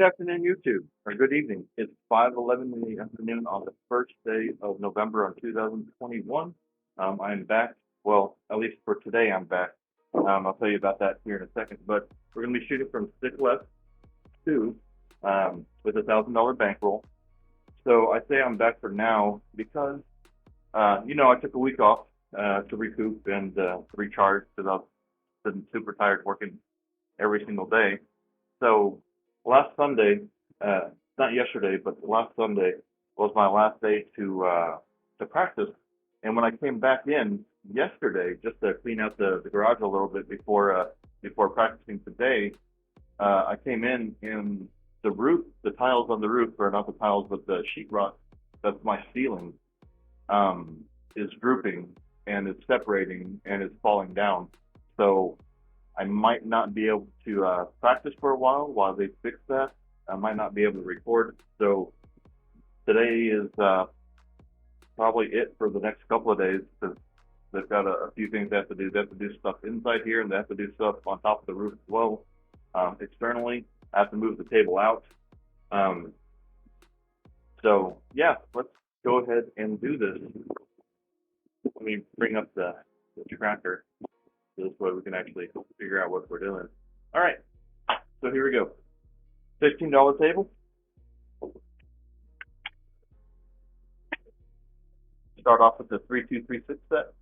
Good afternoon, YouTube, or good evening. It's 5:11 in the afternoon on the first day of November on 2021. I'm back. Well, at least for today, I'm back. I'll tell you about that here in a second. But we're going to be shooting from stick left 2 with a $1,000 bankroll. So I say I'm back for now because, I took a week off to recoup and recharge because I've been super tired working every single day. So last Sunday, not yesterday, but last Sunday was my last day to practice. And when I came back in yesterday, just to clean out the garage a little bit before practicing today, I came in and the roof, the tiles on the roof, or not the tiles, but the sheetrock that's my ceiling, is drooping and it's separating and it's falling down. So I might not be able to practice for a while they fix that. I might not be able to record. So today is probably it for the next couple of days because they've got a few things they have to do. They have to do stuff inside here and they have to do stuff on top of the roof as well. Externally, I have to move the table out. So yeah, let's go ahead and do this. Let me bring up the tracker. This way we can actually figure out what we're doing. All right, so here we go. $15 table. Start off with the 3-2-3-6 set.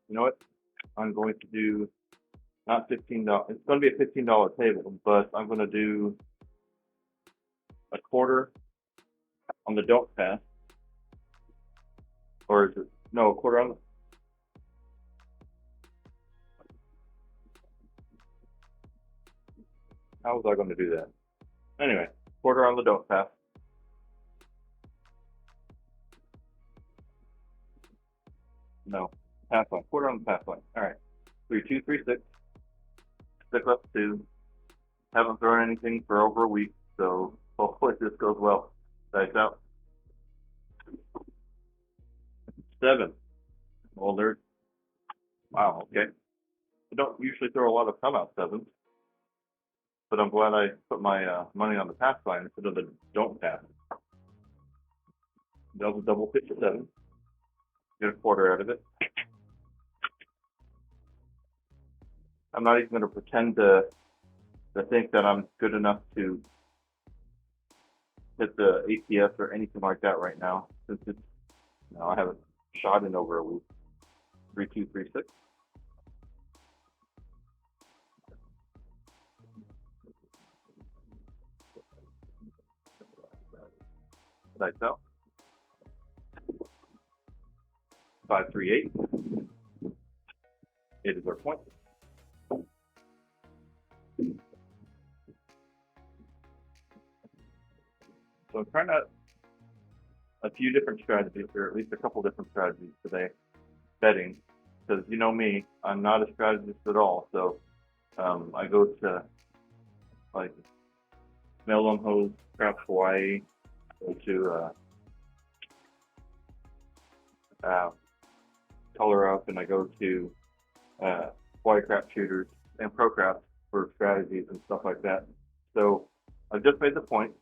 You know what? I'm going to do not $15. It's going to be a $15 table, but I'm going to do a quarter on the don't pass. Or is it, no, a quarter on the, how was I going to do that? Anyway, quarter on the don't pass. No, pass line, quarter on the pass line. All right, 3-2-3-6, stick left 2. Haven't thrown anything for over a week, so hopefully this goes well. Dice out. 7. Well, there's, wow, okay. I don't usually throw a lot of come out 7s, but I'm glad I put my money on the pass line instead of the don't pass. That was a double pitch 7. Get a quarter out of it. I'm not even going to pretend to think that I'm good enough to hit the ATS or anything like that right now, since it's, I haven't shot in over a week. 3-2-3-6. Dice out. 5-3-8. 8 is our point. So I'm trying out a few different strategies, or at least a couple different strategies today, betting, because you know me, I'm not a strategist at all. So I go to like Melon Hose, Craps Hawaii, go to Color Up, and I go to Hawaii Crap Shooters and Pro Craps for strategies and stuff like that. So I've just made the point,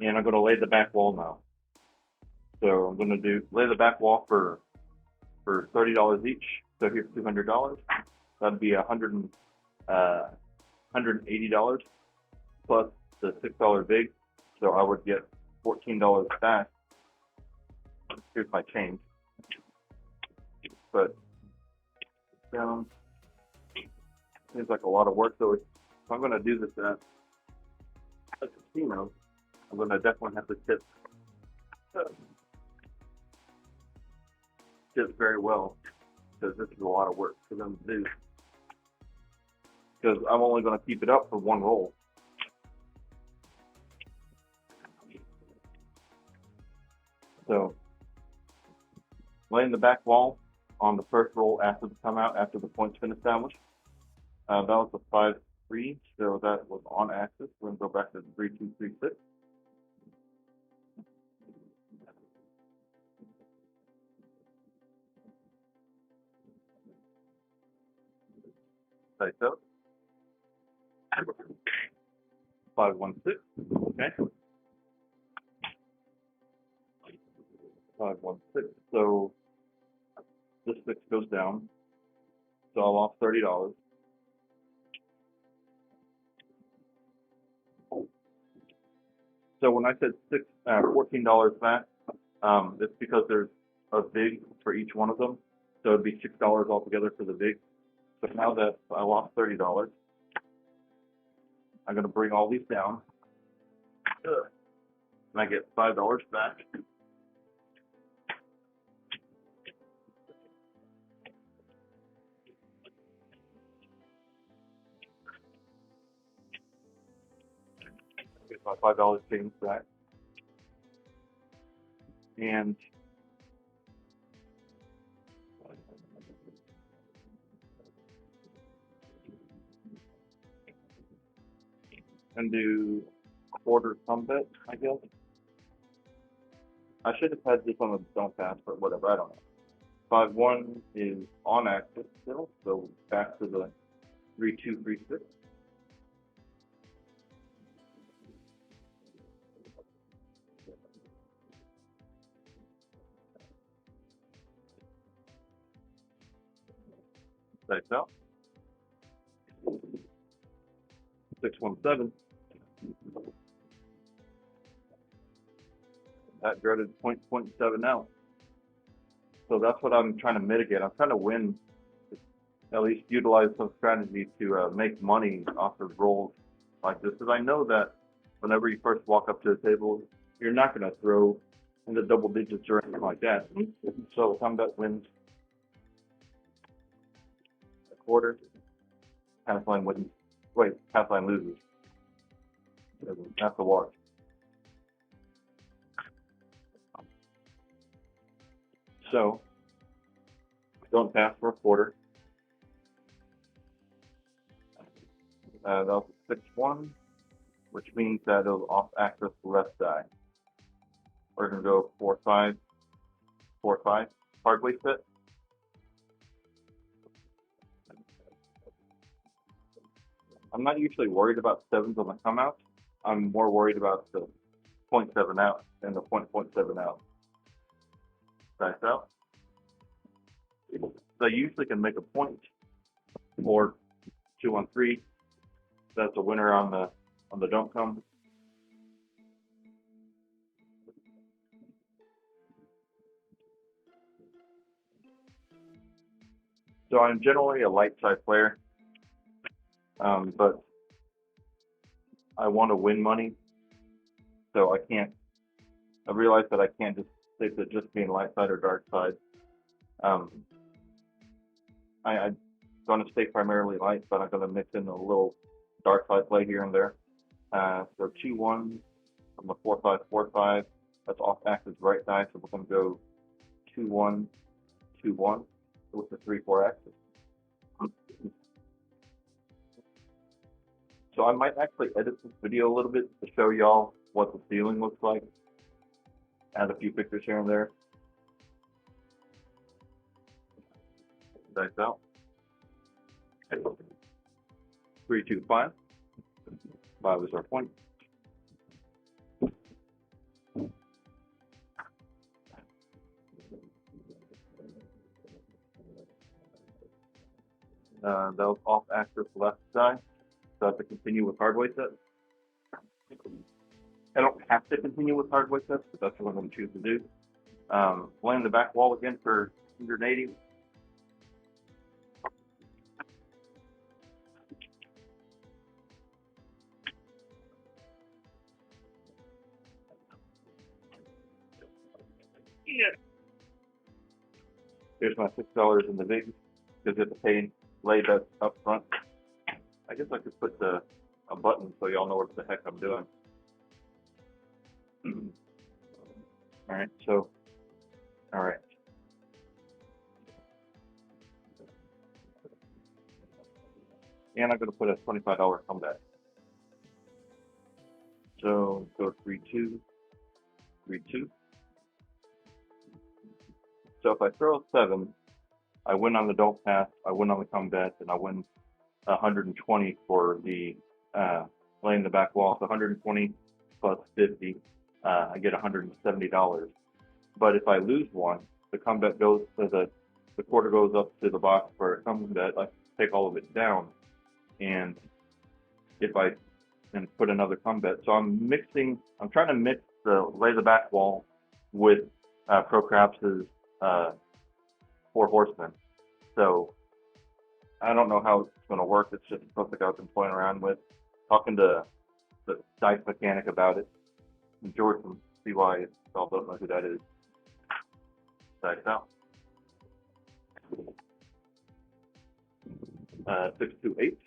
and I'm going to lay the back wall now. So I'm going to lay the back wall for $30 each. So here's $200. That'd be $180 plus the $6 big. So I would get $14 back. Here's my change. But seems like a lot of work. So if I'm going to do this at a casino, I'm going to definitely have to tip very well, because this is a lot of work for them to do. Because I'm only going to keep it up for one roll. So laying the back wall on the first roll after the come out, after the point's been established. That was a 5-3, so that was on axis. We're going to go back to 3-2-3-6. Dice out. 516. Okay. 516. So this 6 goes down. So I lost $30. So when I said $14 back, it's because there's a VIG for each one of them. So it'd be $6 altogether for the VIG. So now that I lost $30, I'm going to bring all these down. And I get $5 back. Get my $5 change back. And do quarter combat, I guess. I should have had this on the don't pass, but whatever, I don't know. 5-1 is on active still, so back to the 3-2, 3-6. Dice out. 6-1-7. That dreaded 0.7 out. So that's what I'm trying to mitigate. I'm trying to win, at least utilize some strategy to make money off of rolls like this. Because I know that whenever you first walk up to the table, you're not going to throw in the double digits or anything like that. So combat wins a quarter. Pass line wins. Wait, pass line loses. That's the wash. So, don't pass for a quarter. That was 6-1, which means that it'll off access the left die. We're going to go 4-5, 4-5, hardway set. I'm not usually worried about 7s on the come out. I'm more worried about the 0.7 out and the 0.7 out. Dice out. So you usually can make a point or 2-on-3. That's a winner on the don't come. So I'm generally a light side player, but I want to win money, so I realize that I can't just stick to just being light side or dark side. I'm going to stay primarily light, but I'm going to mix in a little dark side play here and there. So 2-1 from the 4-5, 4-5. That's off active right die, so we're going to go 2-1, 2-1 with the 3-4 axis. So I might actually edit this video a little bit to show y'all what the ceiling looks like. Add a few pictures here and there. Dice out. 3, 2, 5. 5 is our point. That was off axis left die. So I have to continue with hardway sets. I don't have to continue with hardway sets, but that's what I'm going to choose to do. Playing the back wall again for 180. Yeah. Here's my $6 in the VIG, because it's a lay bets up front. I guess I could put a button so y'all know what the heck I'm doing. Alright, so, alright. And I'm going to put a $25 comeback. So, go 3-2, 3-2. So if I throw a 7, I win on the don't pass, I win on the combat, and I win 120 for the laying the back wall. So 120 plus 50, I get $170. But if I lose one, the combat goes to the quarter goes up to the box for a combat. I take all of it down, and if I and put another combat. So I'm trying to mix the lay the back wall with SilentShooterCraps' 4 Horsemen. So I don't know how it's going to work. It's just something I've been playing around with, talking to the dice mechanic about it. And George from CY don't know who that is. Dice out. 628.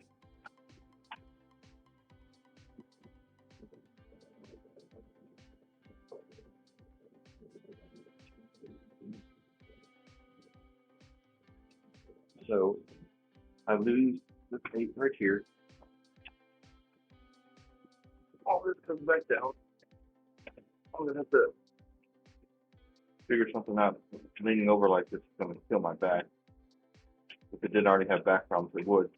So I lose this 8 right here. All this comes back down. I'm gonna have to figure something out. Leaning over like this is gonna kill my back. If it didn't already have back problems, it would.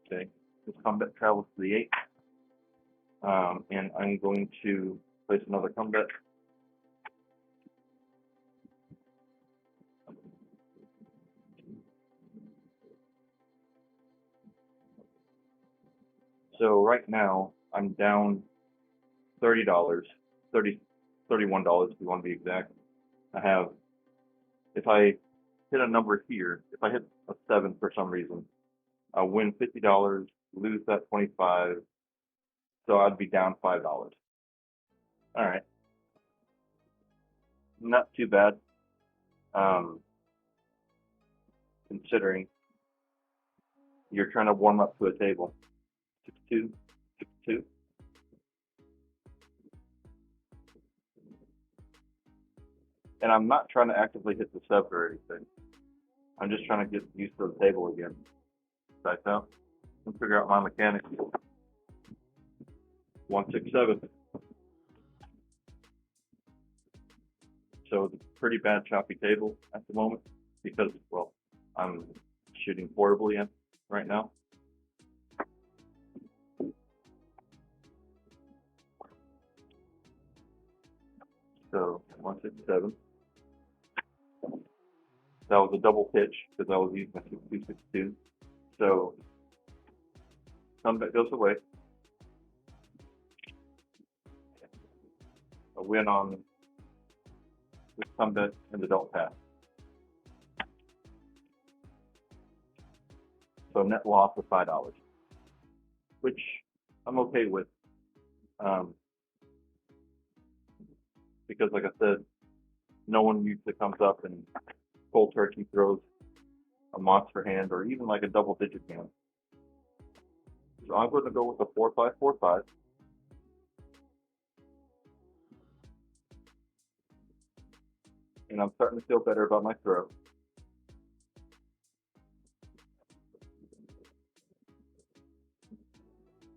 Okay, this combat travels to the 8. And I'm going to place another combat. So right now I'm down $30, $31 if you want to be exact. I have, if I hit a number here, if I hit a 7 for some reason, I'll win $50, lose that 25, so I'd be down $5. All right, not too bad, considering you're trying to warm up to a table. 6-2, 6-2. And I'm not trying to actively hit the 7 or anything. I'm just trying to get used to the table again. Dice out and figure out my mechanics. 167. So it's a pretty bad choppy table at the moment because, well, I'm shooting horribly right now. So 167. That was a double pitch because I was using my 6262. So combat goes away. A win on this combat and the don't pass. So net loss of $5, which I'm okay with, because like I said, no one usually comes up and cold turkey throws a monster hand or even like a double-digit hand. So I'm going to go with a 4-5-4-5. And I'm starting to feel better about my throw.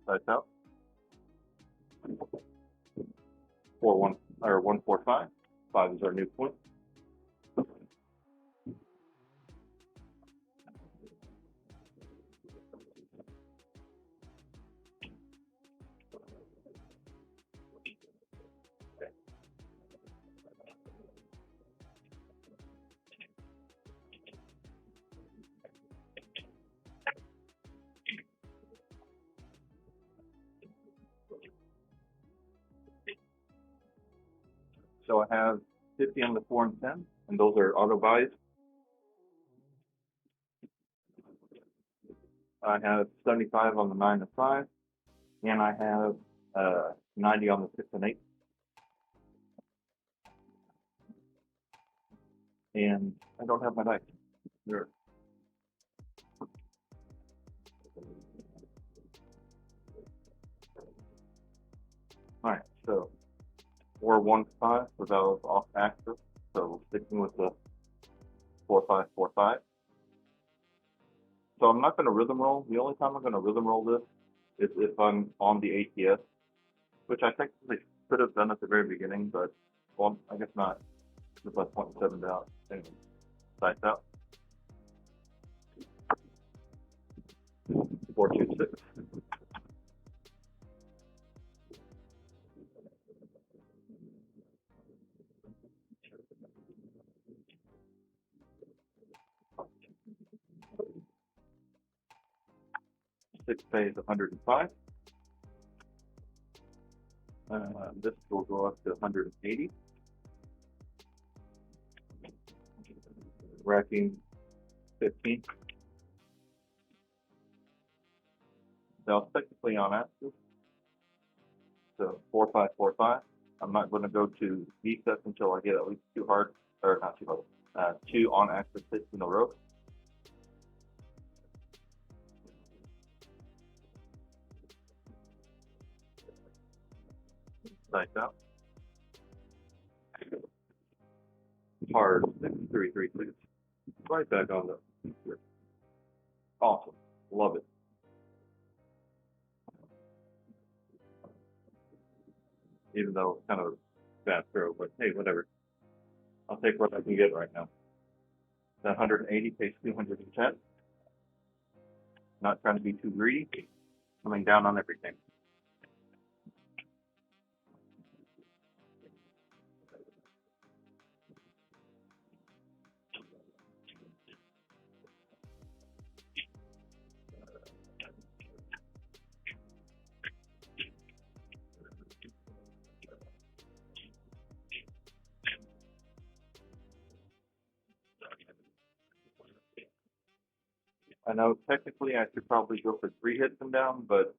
Dice out. 4-1 or 1-4-5. 5 is our new point. So I have 50 on the 4 and 10, and those are auto buys. I have 75 on the 9 and 5, and I have 90 on the 6 and 8. And I don't have my dice. There. Alright, so 4-1-5, so that was off axis. So sticking with the 4-5-4-5. So I'm not going to rhythm roll. The only time I'm going to rhythm roll this is if I'm on the ATS, which I technically could have done at the very beginning, but well, I guess not. Just like 0.7 down. Anyway, sights out. 426. Six pays 105. This will go up to 180. Racking 15. Now technically on axis, so 4545. I'm not going to go to V sets until I get at least two hard, or not too hard, two on axis hits in a row. Sights out. Hard 6336. Right back on the. Awesome. Love it. Even though it's kind of a bad throw, but hey, whatever. I'll take what I can get right now. That 180 pays 210. Not trying to be too greedy. Coming down on everything. I know technically I should probably go for 3 hits and down, but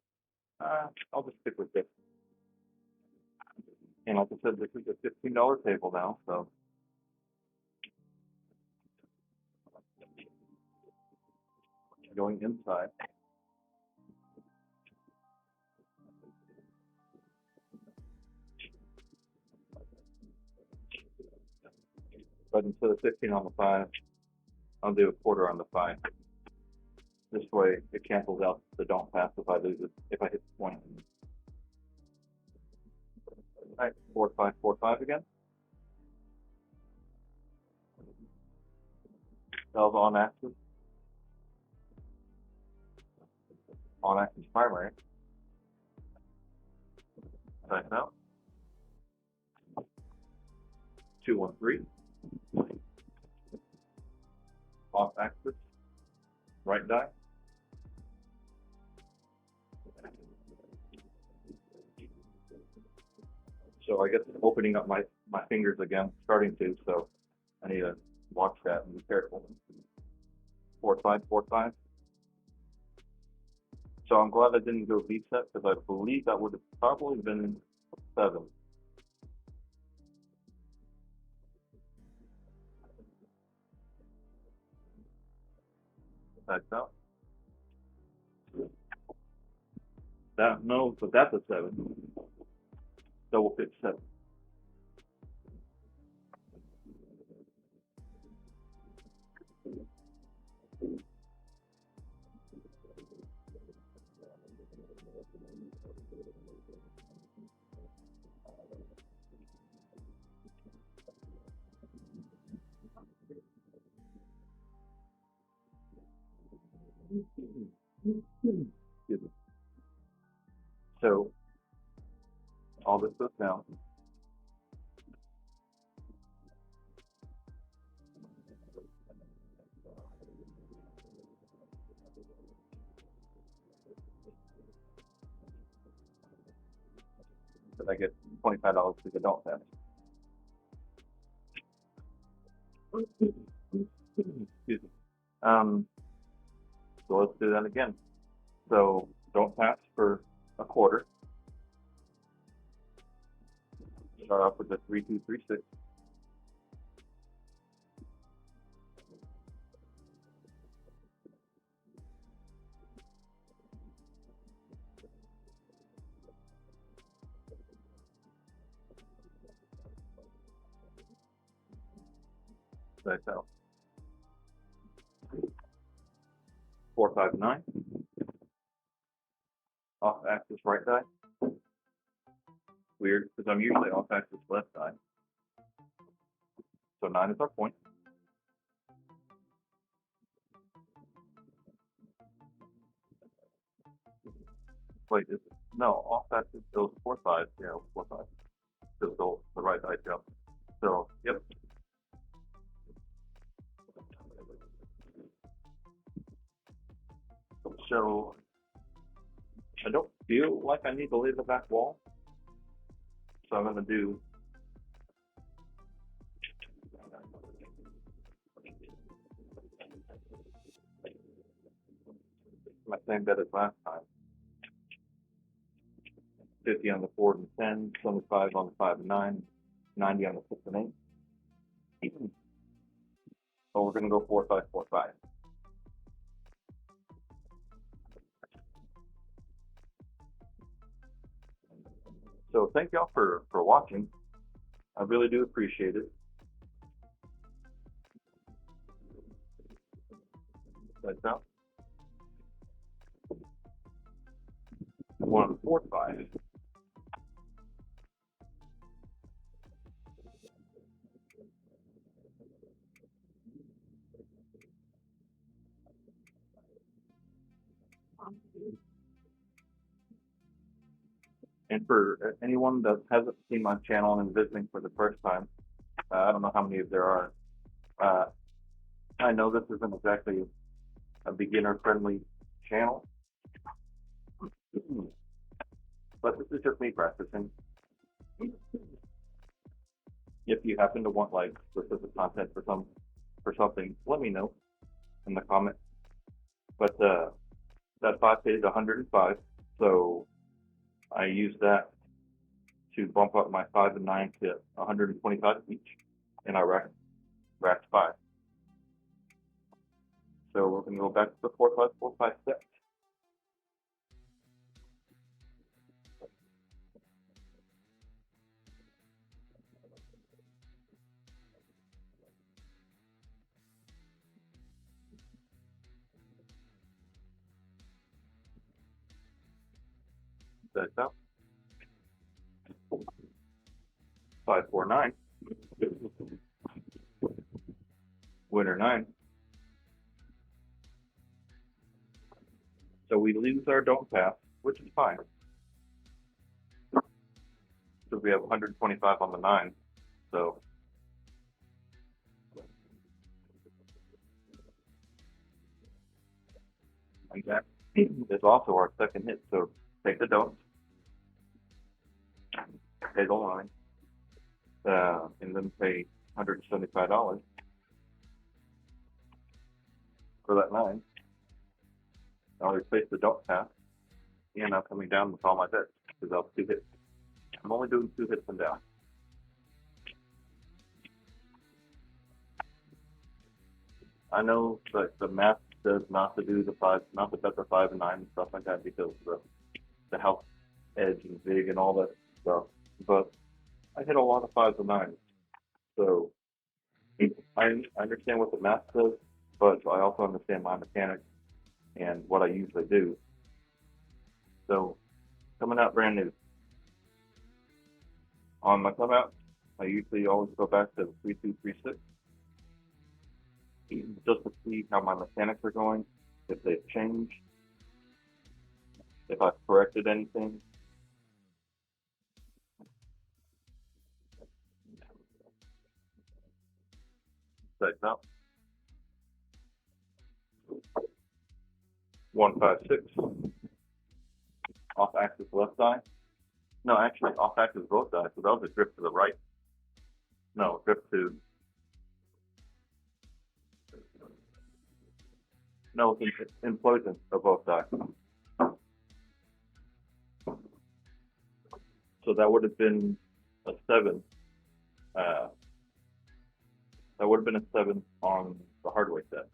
I'll just stick with this. And like I said, this is a $15 table now, so. Going inside. But instead of 15 on the 5, I'll do a quarter on the 5. This way it cancels out the don't pass if I lose it, if I hit the point. Alright, 4545 again. Sells on axis. On axis primary. Sights out. 213. Off axis. Right die. So I guess opening up my fingers again, starting to, so I need to watch that and be careful. 4545. So I'm glad I didn't go V set because I believe that would have probably been 7. Sights out. That no, but that's a 7. Double pitch 7. Excuse me. So all this goes down. But I get $25 because I don't pass. Excuse me. So let's do that again. So don't pass for a quarter. Start off with the 3236. Sights out. 459. Off axis right die. Weird, because I'm usually off axis left die. So 9 is our point. Wait, no, off axis goes 4, 5. Yeah, 4, 5. Just the right side jump. So, yep. So, I don't feel like I need to lay the back wall. So I'm going to do my same bet as last time. 50 on the 4 and 10, 25 on the 5 and 9, 90 on the 6 and 8. So we're going to go 4, 5, 4, 5. So thank y'all for watching. I really do appreciate it. That's out. 1, 4, 5. And for anyone that hasn't seen my channel and is visiting for the first time, I don't know how many of there are. I know this isn't exactly a beginner-friendly channel, but this is just me practicing. If you happen to want like specific content for something, let me know in the comments. But that 5 pays 105, so I use that to bump up my 5 and 9 to 125 each, and I racked 5. So we're going to go back to the 4, 5, 4, 5 set. That's out. 5, 4, 9. Winner 9. So we lose our don't pass, which is fine. So we have 125 on the 9. So and that is also our second hit. So take the don't, pay the line, and then pay $175 for that 9. I'll replace the don't pass, and I'm coming down with all my bets because I'll 2 hits. I'm only doing 2 hits and down. I know that the math says not to do the 5, not to bet the 5 and 9 and stuff like that because the house edge and big and all that stuff. But I hit a lot of 5s and 9s, so I understand what the math says, but I also understand my mechanics and what I usually do. So coming out brand new. On my come out, I usually always go back to 3, 2, 3, 6. Just to see how my mechanics are going, if they've changed, if I've corrected anything. Sets out. 1, 5, 6. Off axis left die. No, actually off axis both die, so that was a drift to the right. No, drift to. No, it's implosion of both die. So that would have been a 7. That would have been a 7 on the hardware set.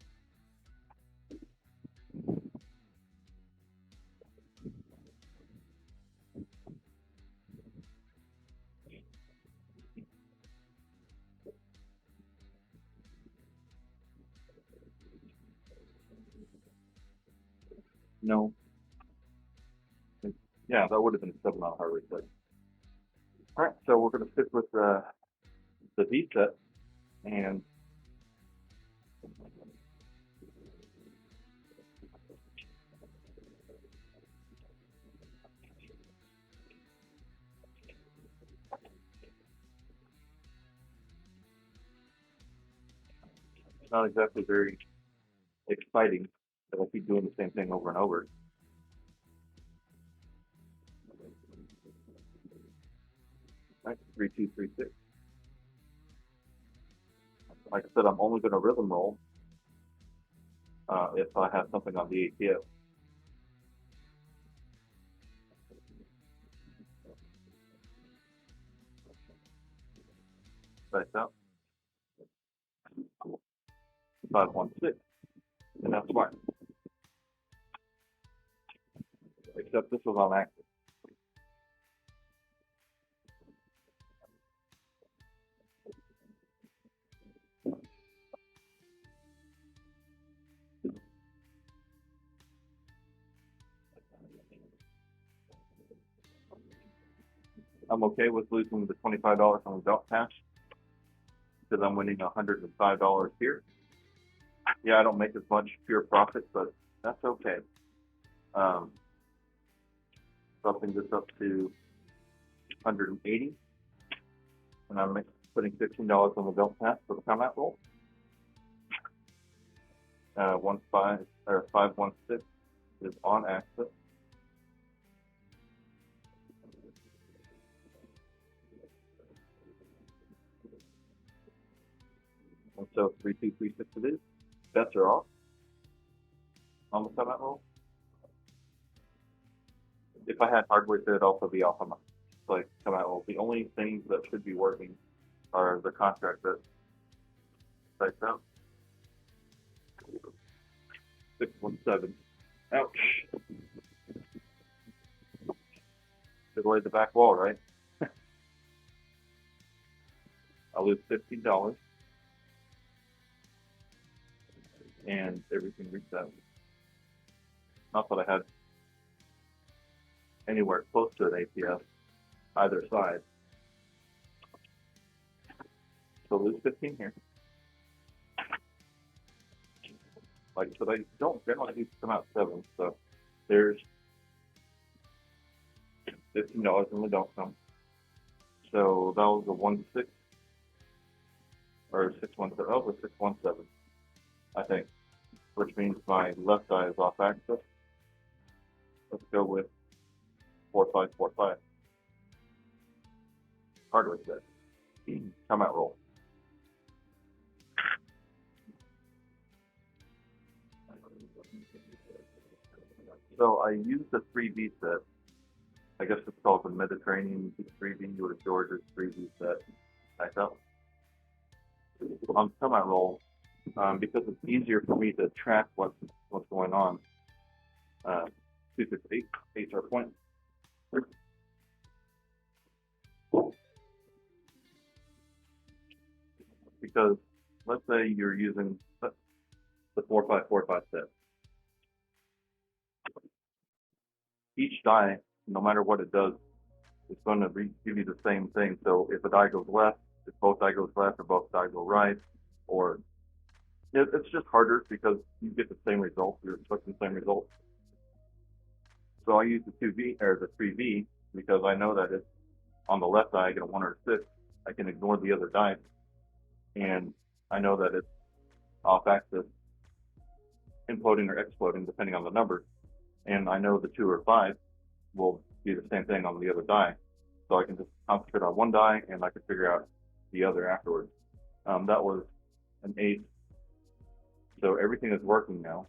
No. Yeah, that would have been a 7 on hardware set. Alright, so we're going to stick with the V set. And it's not exactly very exciting that I keep doing the same thing over and over. Right, 3-2-3-6. Like I said, I'm only going to rhythm roll if I have something on the ATS. Dice out. 5-1-6, and that's smart. Except this was on active. I'm okay with losing the $25 on the belt pass because I'm winning $105 here. Yeah, I don't make as much pure profit, but that's okay. Bumping this up to 180, and I'm putting $15 on the belt pass for the combat roll. 5-1-6 is on access. And so 3-2-3-6 it is. Bets are off on the combat roll. If I had hardware, it would also be off on my combat roll. The only things that should be working are the contract bets. Dice out. 6-1-7. Ouch. Took away the back wall, right? I'll lose $15. And everything resets. Not that I had anywhere close to an APS either side. So lose 15 here. Like I said, I don't generally need to come out 7, so there's $15 in the don't come. So that was a 1-6 or 6-1-7. That was a 6-1-7, I think, which means my left eye is off axis. Let's go with 4-5-4-5. Hardware set. Come out roll. So I used the 3V set. I guess it's called the Mediterranean 3V or Georgia's 3V set. I felt on come out roll because it's easier for me to track what's going on. 2-6-8, 8 our point. Because let's say you're using the 4-5-4-5 set. Each die, no matter what it does, is going to give you the same thing. So if a die goes left, if both die goes left or both die go right, or it's just harder because you get the same result. You're expecting the same result. So I use the 2V or the 3V because I know that if on the left die I get a 1 or a 6, I can ignore the other die, and I know that it's off axis, imploding or exploding depending on the number, and I know the 2 or 5 will be the same thing on the other die, so I can just concentrate on one die and I can figure out the other afterwards. That was an 8, so everything is working now,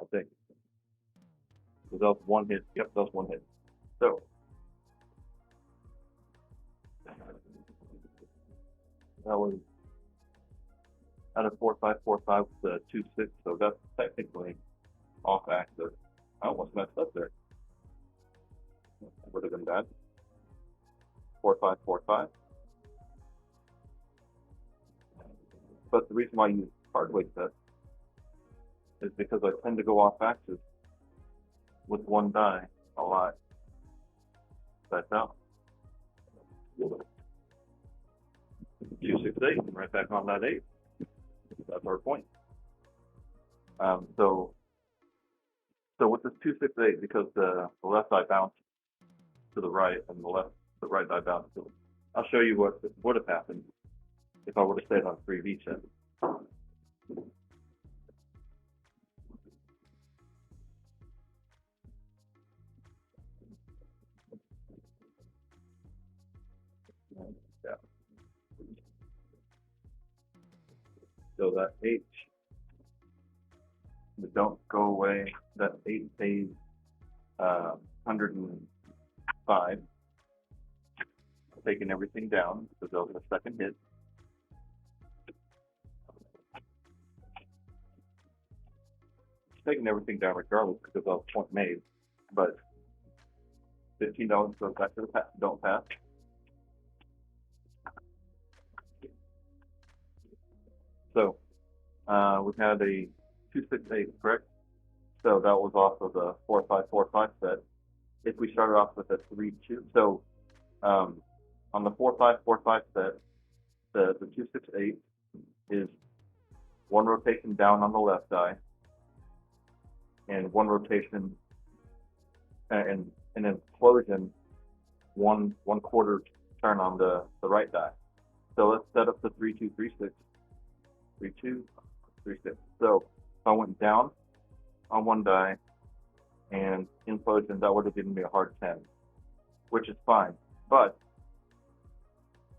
I think. So that was one hit. Yep, that was one hit. So that was out of 4-5-4-5 to 2-6, so that's technically off axis. I almost messed up there. Would have been bad. 4-5-4-5. But the reason why I use hardware set is because I tend to go off axis with one die a lot. That's out. 268, right back on that 8. That's our point. So with this 268, because the left die bounced to the right and the right die bounced to the, I'll show you what would have happened if I would have stayed on 3V set. Yeah. So that H, don't go away. That 8 stays 105. Taking everything down because that was the second hit. Taking everything down regardless because that was a point made. But $15 goes back to the don't pass. So we had a 268, correct? So that was off of the 4545 set. If we started off with a 3-2, so on the 4545 set, the 268 is one rotation down on the left die, and one rotation and an implosion one quarter turn on the right die. So let's set up the 3-2-3-6. 3-2-3-6. So if I went down on one die and implosion, that would have given me a hard 10, which is fine. But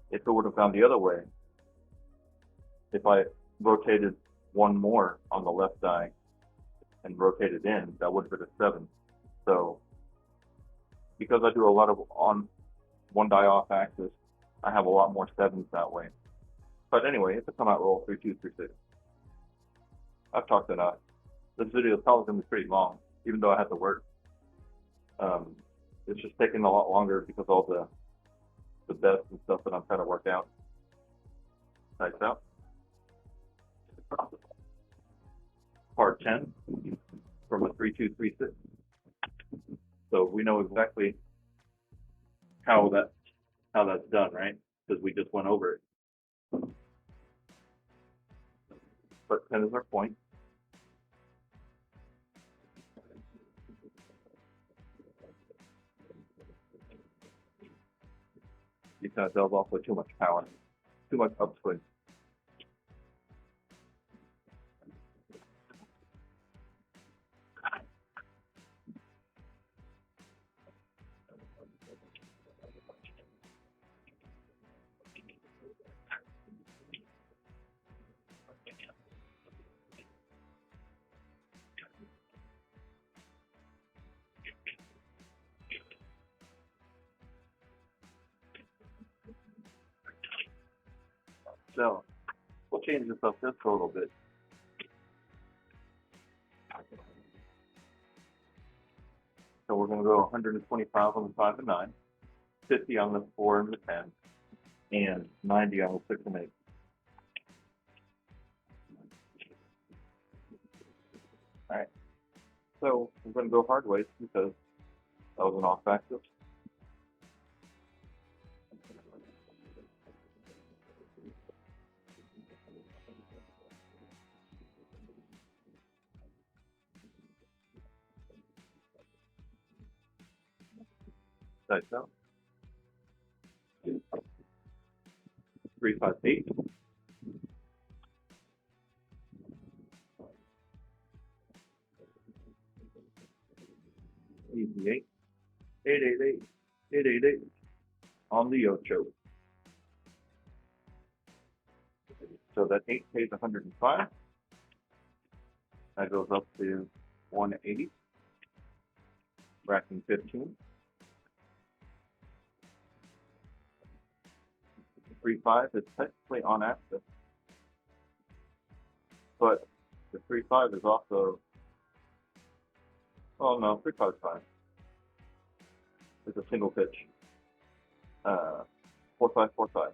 if it would have gone the other way, if I rotated one more on the left die and rotated in, that would have been a 7. So because I do a lot of on one die off axis, I have a lot more 7s that way. But anyway, it's a come out roll 3-2-3-6. I've talked enough. This video is probably going to be pretty long, even though I had to work. It's just taking a lot longer because all the bets and stuff that I'm trying to work out. Types out. Part 10 from a 3-2-3-6. So we know exactly how that's done, right? Because we just went over it. But 10 is our point. Because that was also too much power, too much upswing. So we'll change this up just a little bit. So we're going to go 125 on the 5 and 9, 50 on the 4 and the 10, and 90 on the 6 and 8. All right. So we're going to go hard ways because that was an off axis. Dice out. 3, 5, 8. Easy 8. 8, 8, 8. 8, 8, 8. On the Ocho. So that 8 pays 105. That goes up to 180. Racking 15. 3-5 is technically on axis, but the 3-5 is also, oh no, 3-5 is fine. It's a single pitch. 4-5, 4-5.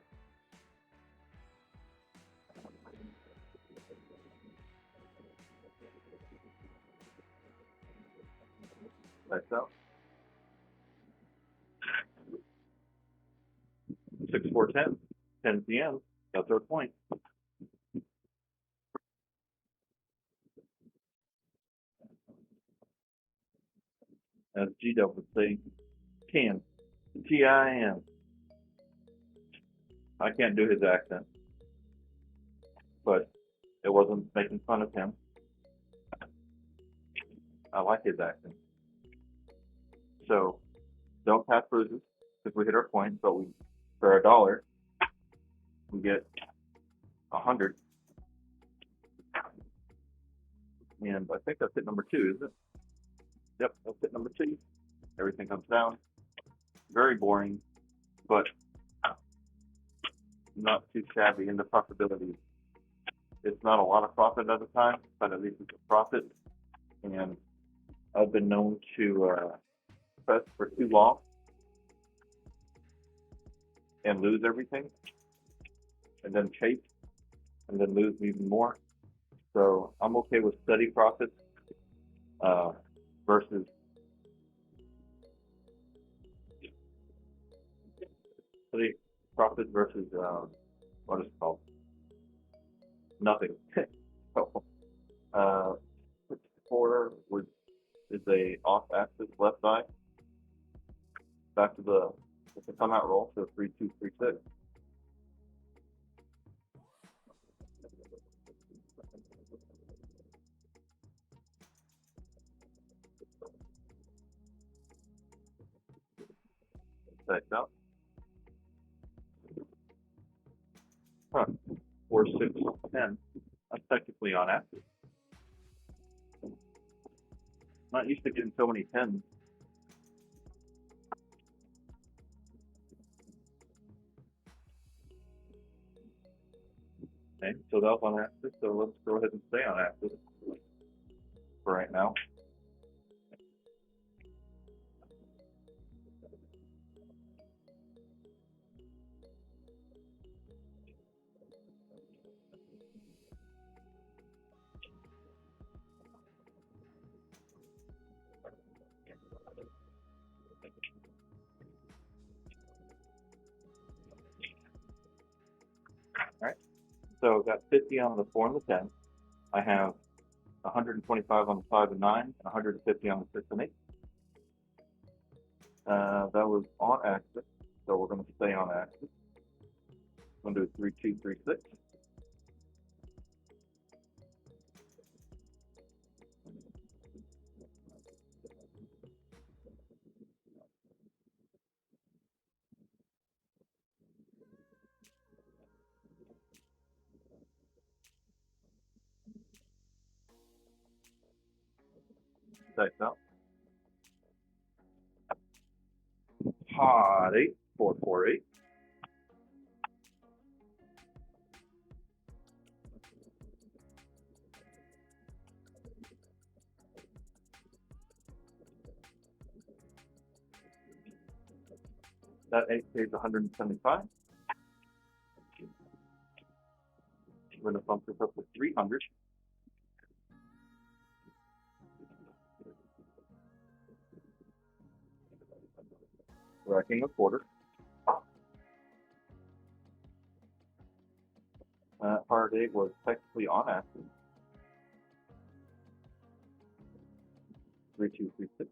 Lights out. 6, 4, 10. 10 PM. That's our point. As G-Dub would say, Tin. T-I-N. I can't do his accent, but it wasn't making fun of him. I like his accent. So don't pass bruises if we hit our points, but we for $1 we get 100. And I think that's hit number 2, isn't it? Yep, that's hit number 2. Everything comes down. Very boring, but not too shabby in the profitability. It's not a lot of profit at a time, but at least it's a profit. And I've been known to press for too long and lose everything, and then chase, and then lose even more. So I'm okay with steady profits versus steady profit versus what is it called? Nothing. So, 4 is a off axis left eye. Back to the come out roll, so 3, 2, 3, 6. Check out. 4, 6, 10. That's technically on axis. Not used to getting so many 10s. Okay, so that was on axis, so let's go ahead and stay on axis for right now. Alright, so I've got 50 on the 4 and the 10. I have 125 on the 5 and 9, and 150 on the 6 and 8. That was on axis, so we're going to stay on axis. I'm going to do 3, 2, 3, 6. Check out. Hot 8, 4, 4, 8. That 8 pays 175. We're going to bump this up to 300. Racking a quarter. Hard 8 was technically on axis. 3, 2, 3, 6.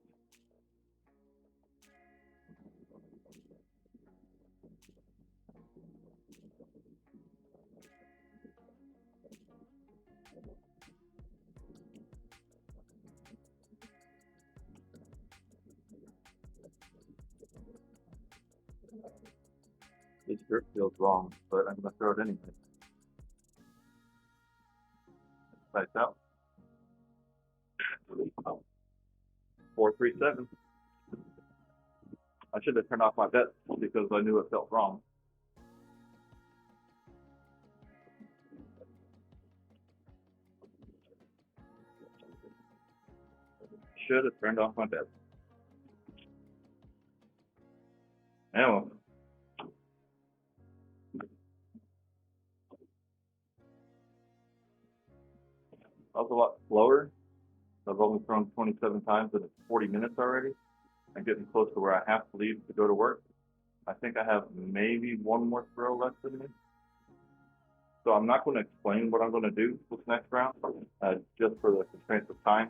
This grip feels wrong, but I'm going to throw it anyway. Lights out. 4, 3, 7. I should have turned off my bet because I knew it felt wrong. Should have turned off my bet. Anyway. I was a lot slower. I've only thrown 27 times and it's 40 minutes already. I'm getting close to where I have to leave to go to work. I think I have maybe one more throw left in me. So I'm not going to explain what I'm going to do this next round, just for the constraints of time.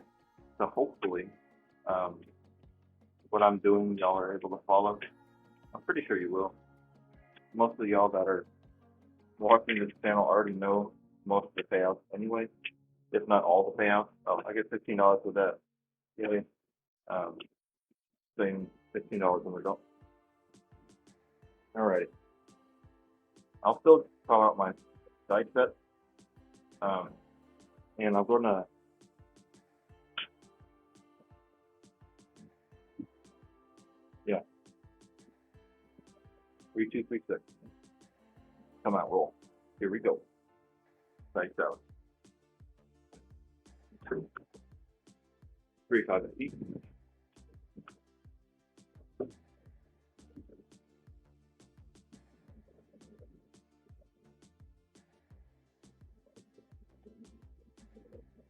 So hopefully, um, what I'm doing, y'all are able to follow. I'm pretty sure you will. Most of y'all that are watching this channel already know most of the payouts anyway, if not all the payouts. I get $15 with that. Yeah. Saying $15 when we don't. All right. I'll still call out my die set, and I'm gonna. Yeah. 3, 2, 3, 6. Come out, roll. Here we go. Dice out. 3, 5, 8.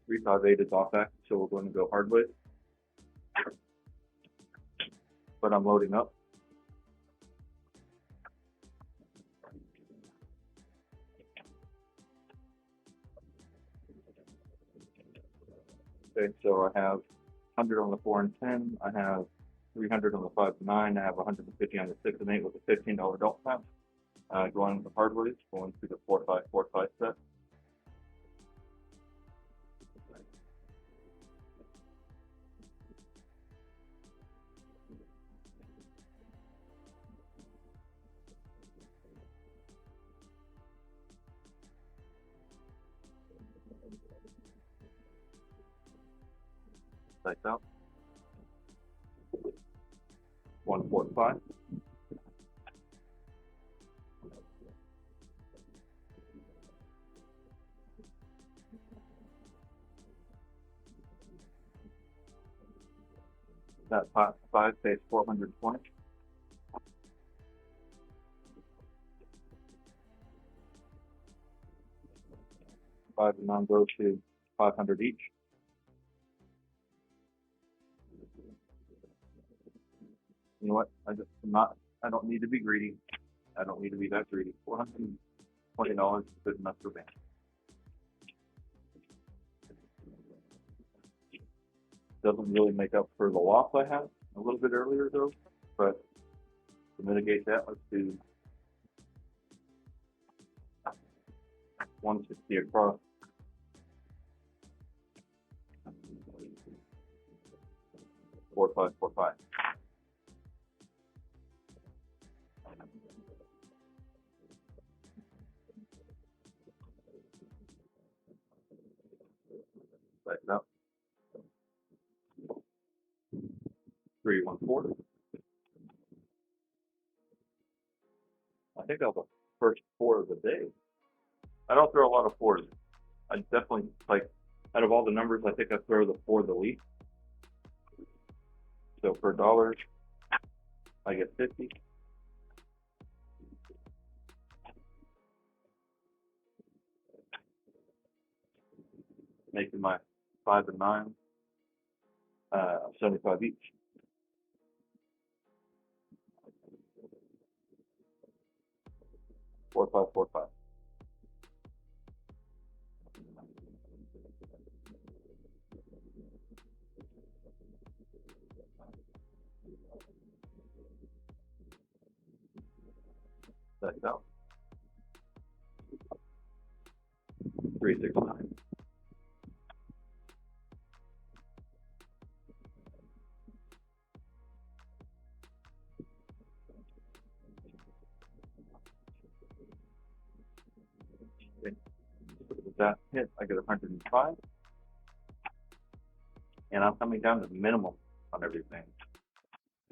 Three, 5, 8 is off act, so we're going to go hardwood. But I'm loading up. Okay, so I have 100 on the 4 and 10. I have 300 on the 5 and 9. I have 150 on the 6 and 8 with a $15 adult pass. Going to the hardwood, going to the 4, 5, 4, 5 set. Dice out. 1, 4, 5. That 5 pays 420. 5 and 9 goes to 500 each. You know what? I don't need to be greedy. I don't need to be that greedy. $420 is good enough for me. Doesn't really make up for the loss I had a little bit earlier though, but to mitigate that, let's do 160 across. Four, 5, 4, 5. Tighten up. 3, 1, 4. I think that was the first 4 of the day. I don't throw a lot of 4s. I definitely, like, out of all the numbers, I think I throw the 4 the least. So for $1, I get 50. Making my 5 and 9 75 each. Four, 5, 4, 5. That's out. 3, 6, 9. Okay. With that hit, I get 105. And I'm coming down to the minimum on everything.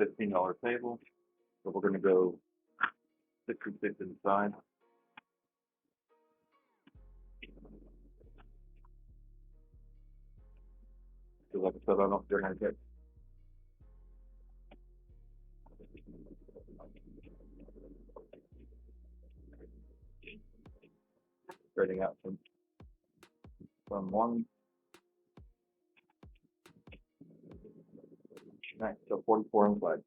$15 table. So we're going to go 6 and 6 inside. So like I said, I don't dare to get spreading out from 1. Nice, so 44 inside.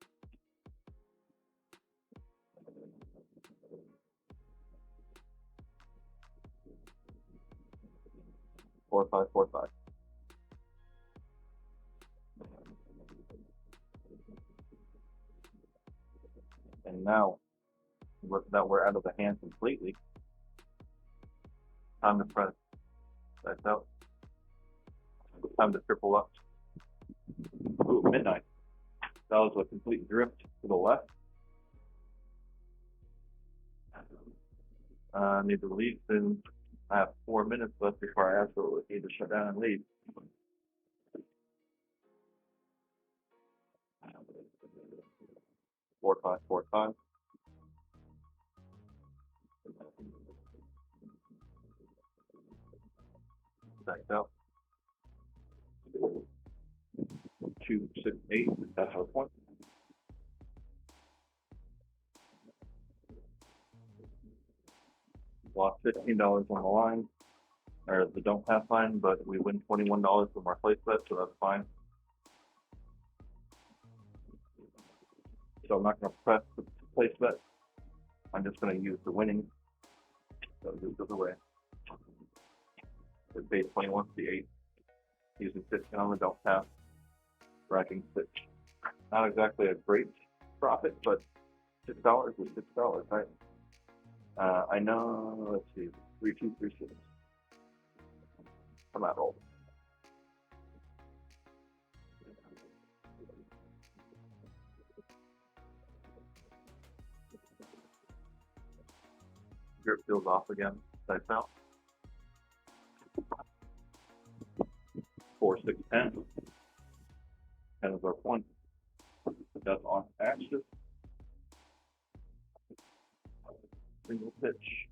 4545. And now that we're out of the hand completely, time to press that's out. Time to triple up. Ooh, midnight. That was a complete drift to the left. I need to leave soon. I have 4 minutes left before I absolutely need to shut down and leave. Four, five, 4, 5. Backed out. 2, 6, 8. That's our point. Lost $15 on the line, or the don't pass line, but we win $21 from our place bet, so that's fine. So I'm not going to press the place bet. I'm just going to use the winning. So this goes away. It paid 21 to the 8. Using 15 on the don't pass. Racking 6. Not exactly a great profit, but $6 is $6, right? I know, let's see, 3, 2, 3, 6. Come out old. Grip feels off again. That's out. 4, 6, 10. 10 is our point. That's on axis. Single pitch.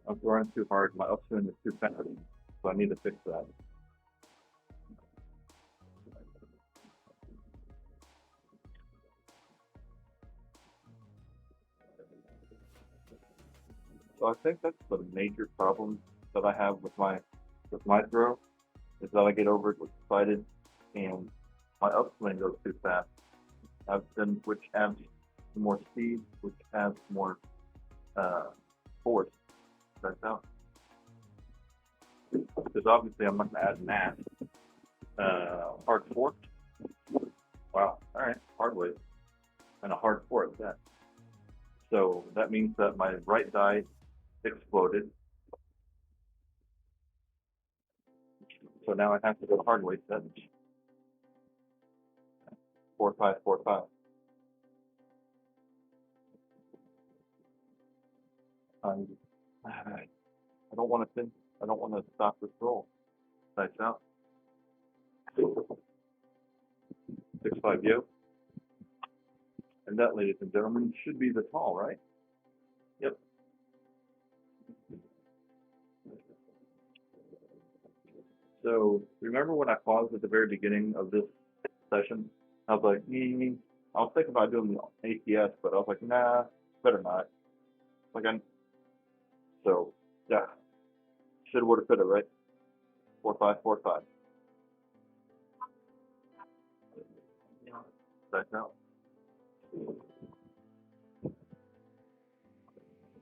I'm throwing too hard. My upswing is too fast, so I need to fix that. So I think that's the major problem that I have with my throw, is that I get overexcited and my upswing goes too fast. Which adds more speed, which adds more force. That's out. Because obviously I'm not going to add mass. Hard fork. Wow. All right. Hard weight and a hard fork that. So that means that my right die exploded. So now I have to go hard weight set. 4, 5, 4, 5. I don't want to think. I don't want to stop this roll. Nice out. 6, 5 yo. And that, ladies and gentlemen, should be the call, right? Yep. So remember when I paused at the very beginning of this session? I was like, I was thinking about doing the ATS, but I was like, nah, better not. So yeah, should, would have, could have, right? 4, 5, 4, 5. Back out.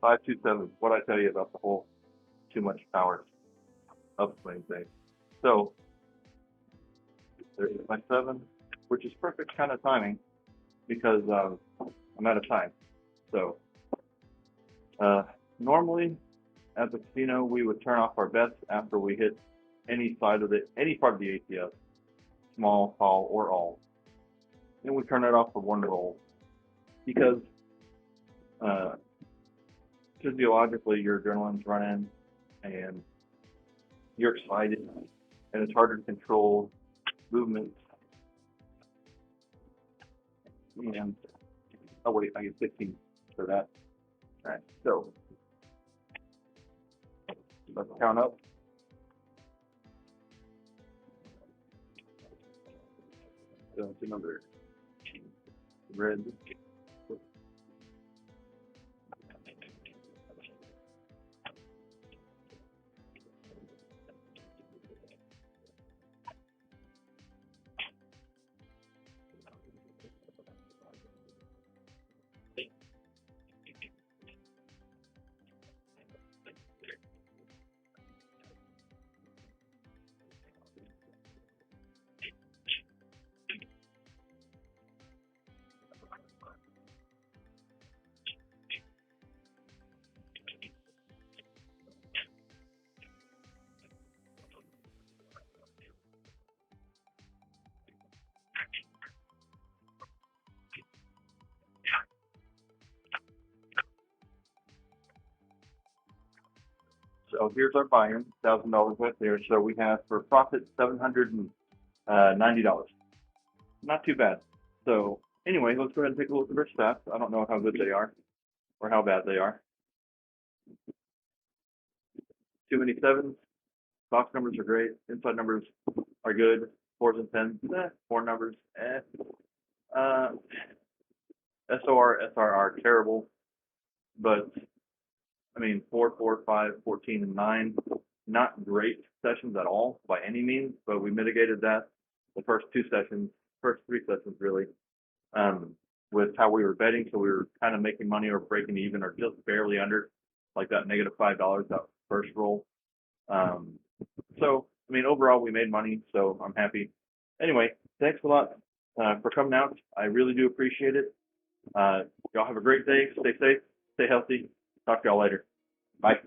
5, 2, 7. What I tell you about the whole too much power upswing thing. So there's my 7, which is perfect kind of timing because I'm out of time. So normally at the casino we would turn off our bets after we hit any part of the ATS, small, tall, or all. And we turn it off for one roll because physiologically your adrenaline's running and you're excited and it's harder to control movements. And oh wait, I get 15 for that. All right, so let's count up. So it's another red. So here's our buy-in, $1,000 right there. So we have for profit $790. Not too bad. So anyway, let's go ahead and take a look at our stats. I don't know how good they are or how bad they are. Too many sevens. Box numbers are great. Inside numbers are good. Fours and tens, four numbers, SOR, SRR, terrible. But I mean, 4, 4, 5, 14, and 9, not great sessions at all by any means, but we mitigated that the first three sessions really, with how we were betting. So we were kind of making money or breaking even or just barely under, like that -$5 that first roll. So, I mean, overall, we made money, so I'm happy. Anyway, thanks a lot for coming out. I really do appreciate it. Y'all have a great day. Stay safe. Stay healthy. Talk to y'all later. Bye.